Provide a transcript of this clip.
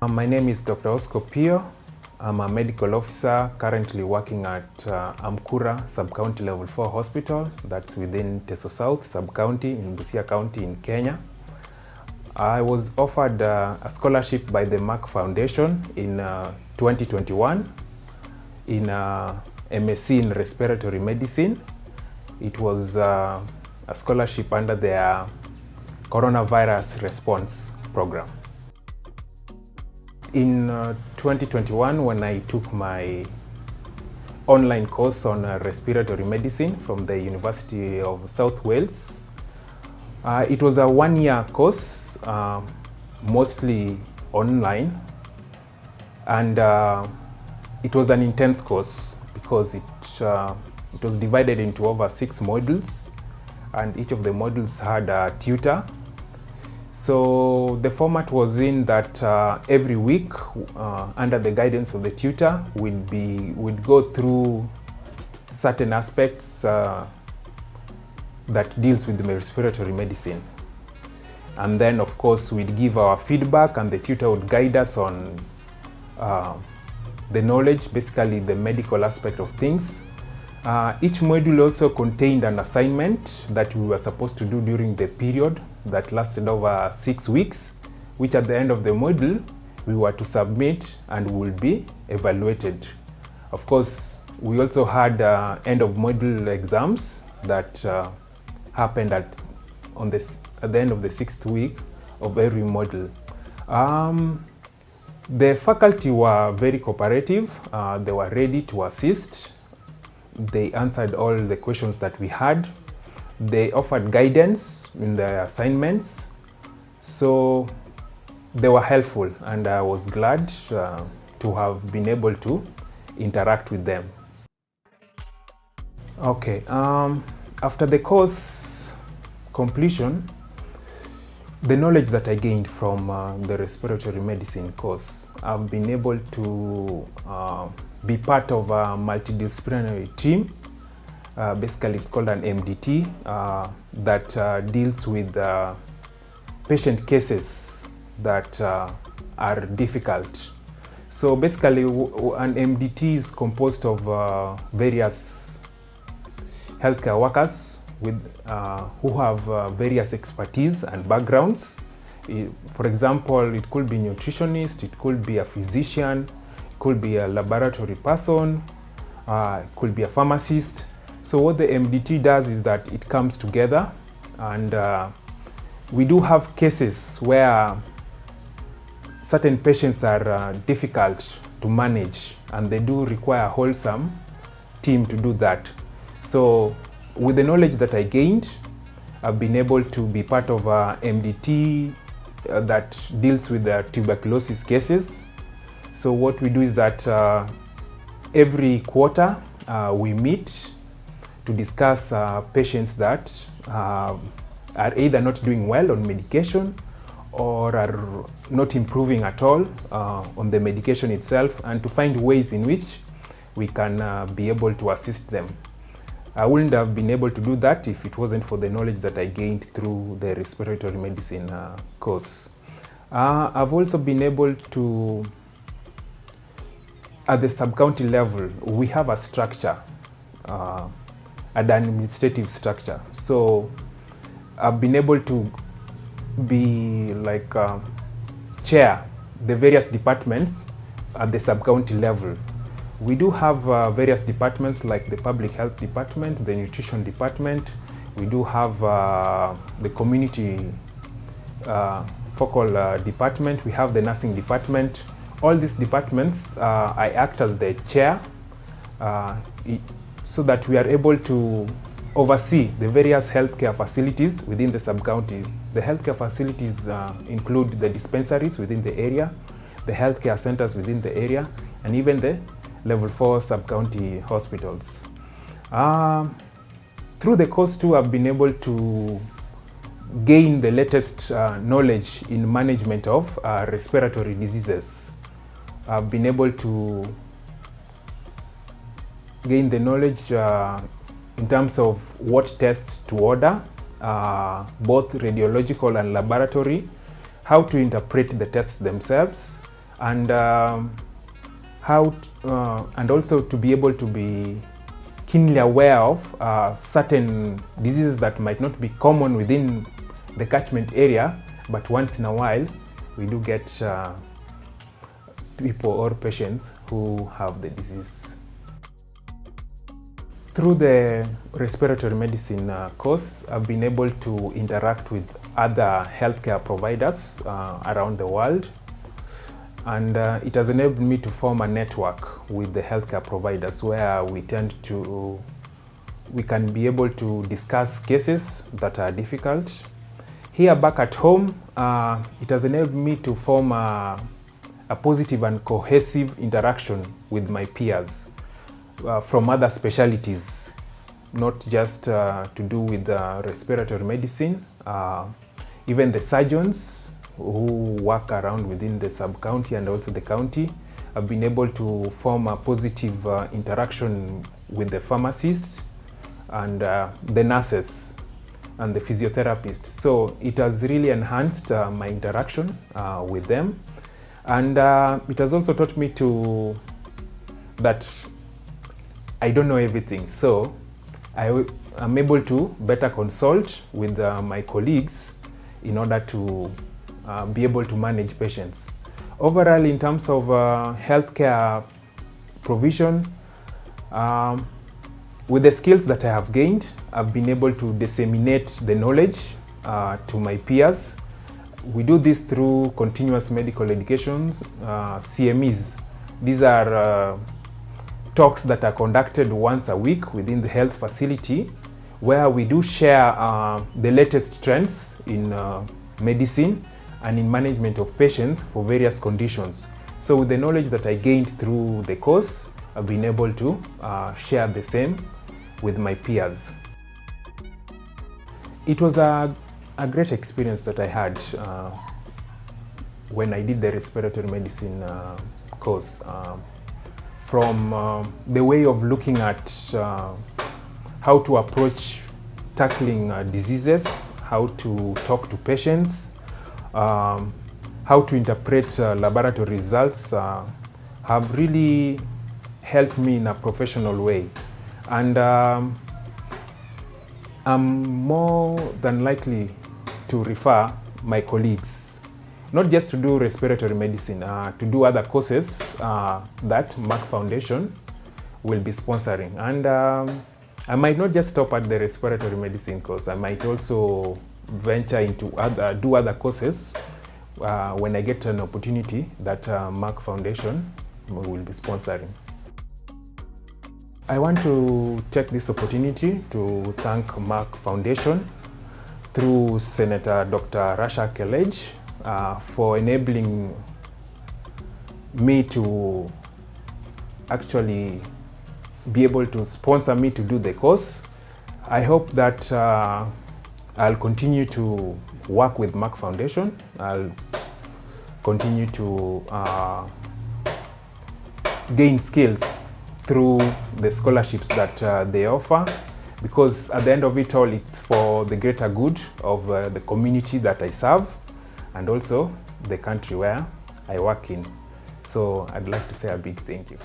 My name is Dr. Opiyo. I'm a medical officer currently working at Amkura Sub-County Level 4 Hospital. That's within Teso South Sub-County in Busia County in Kenya. I was offered a scholarship by the Merck Foundation in 2021 in MSc in Respiratory Medicine. It was a scholarship under their Coronavirus Response Program. In 2021, when I took my online course on respiratory medicine from the University of South Wales, it was a one-year course, mostly online, and it was an intense course because it was divided into over 6 modules, and each of the modules had a tutor. So the format was in that every week, under the guidance of the tutor, we'd go through certain aspects that deals with the respiratory medicine. And then, of course, we'd give our feedback, and the tutor would guide us on the knowledge, basically the medical aspect of things. Each module also contained an assignment that we were supposed to do during the period that lasted over 6 weeks, which at the end of the module, we were to submit and will be evaluated. Of course, we also had end of module exams that happened at the end of the 6th week of every module. The faculty were very cooperative. They were ready to assist. They answered all the questions that we had. They offered guidance in the assignments. So they were helpful, and I was glad to have been able to interact with them. Okay, after the course completion, the knowledge that I gained from the respiratory medicine course, I've been able to be part of a multidisciplinary team. Basically, it's called an MDT that deals with patient cases that are difficult. So basically, an MDT is composed of various healthcare workers who have various expertise and backgrounds. For example, it could be a nutritionist, it could be a physician, it could be a laboratory person, it could be a pharmacist. So what the MDT does is that it comes together, and we do have cases where certain patients are difficult to manage, and they do require a wholesome team to do that. So with the knowledge that I gained, I've been able to be part of a MDT that deals with the tuberculosis cases. So what we do is that every quarter we meet to discuss patients that are either not doing well on medication or are not improving at all on the medication itself, and to find ways in which we can be able to assist them. I wouldn't have been able to do that if it wasn't for the knowledge that I gained through the respiratory medicine course. I've also been able to, at the sub-county level, we have a structure, an administrative structure. So I've been able to be like chair the various departments at the sub-county level. We do have various departments like the public health department, the nutrition department. We do have the community focal department. We have the nursing department. All these departments, I act as the chair so that we are able to oversee the various healthcare facilities within the sub-county. The healthcare facilities include the dispensaries within the area, the healthcare centers within the area, and even the level 4 sub-county hospitals. Through the course too, I've been able to gain the latest knowledge in management of respiratory diseases. I've been able to gain the knowledge in terms of what tests to order, both radiological and laboratory, how to interpret the tests themselves, and and also to be able to be keenly aware of certain diseases that might not be common within the catchment area, but once in a while we do get people or patients who have the disease. Through the respiratory medicine course, I've been able to interact with other healthcare providers around the world, and it has enabled me to form a network with the healthcare providers where we can be able to discuss cases that are difficult. Here back at home, it has enabled me to form a positive and cohesive interaction with my peers from other specialties, not just to do with respiratory medicine. Even the surgeons who work around within the sub-county and also the county have been able to form a positive interaction with the pharmacists and the nurses and the physiotherapists. So it has really enhanced my interaction with them, and it has also taught me that I don't know everything, so I'm able to better consult with my colleagues in order to be able to manage patients. Overall, in terms of healthcare provision, with the skills that I have gained, I've been able to disseminate the knowledge to my peers. We do this through continuous medical educations, CMEs. These are talks that are conducted once a week within the health facility, where we do share the latest trends in medicine and in management of patients for various conditions. So with the knowledge that I gained through the course, I've been able to share the same with my peers. It was a great experience that I had when I did the respiratory medicine course. From the way of looking at how to approach tackling diseases, how to talk to patients, how to interpret laboratory results, have really helped me in a professional way. And I'm more than likely to refer my colleagues, not just to do respiratory medicine, to do other courses that Merck Foundation will be sponsoring. And I might not just stop at the respiratory medicine course. I might also venture into do other courses when I get an opportunity that Merck Foundation will be sponsoring. I want to take this opportunity to thank Merck Foundation through Senator Dr. Rasha Kelej for enabling me to actually be able to sponsor me to do the course. I hope that I'll continue to work with Merck Foundation. I'll continue to gain skills through the scholarships that they offer, because at the end of it all, it's for the greater good of the community that I serve and also the country where I work in. So I'd like to say a big thank you.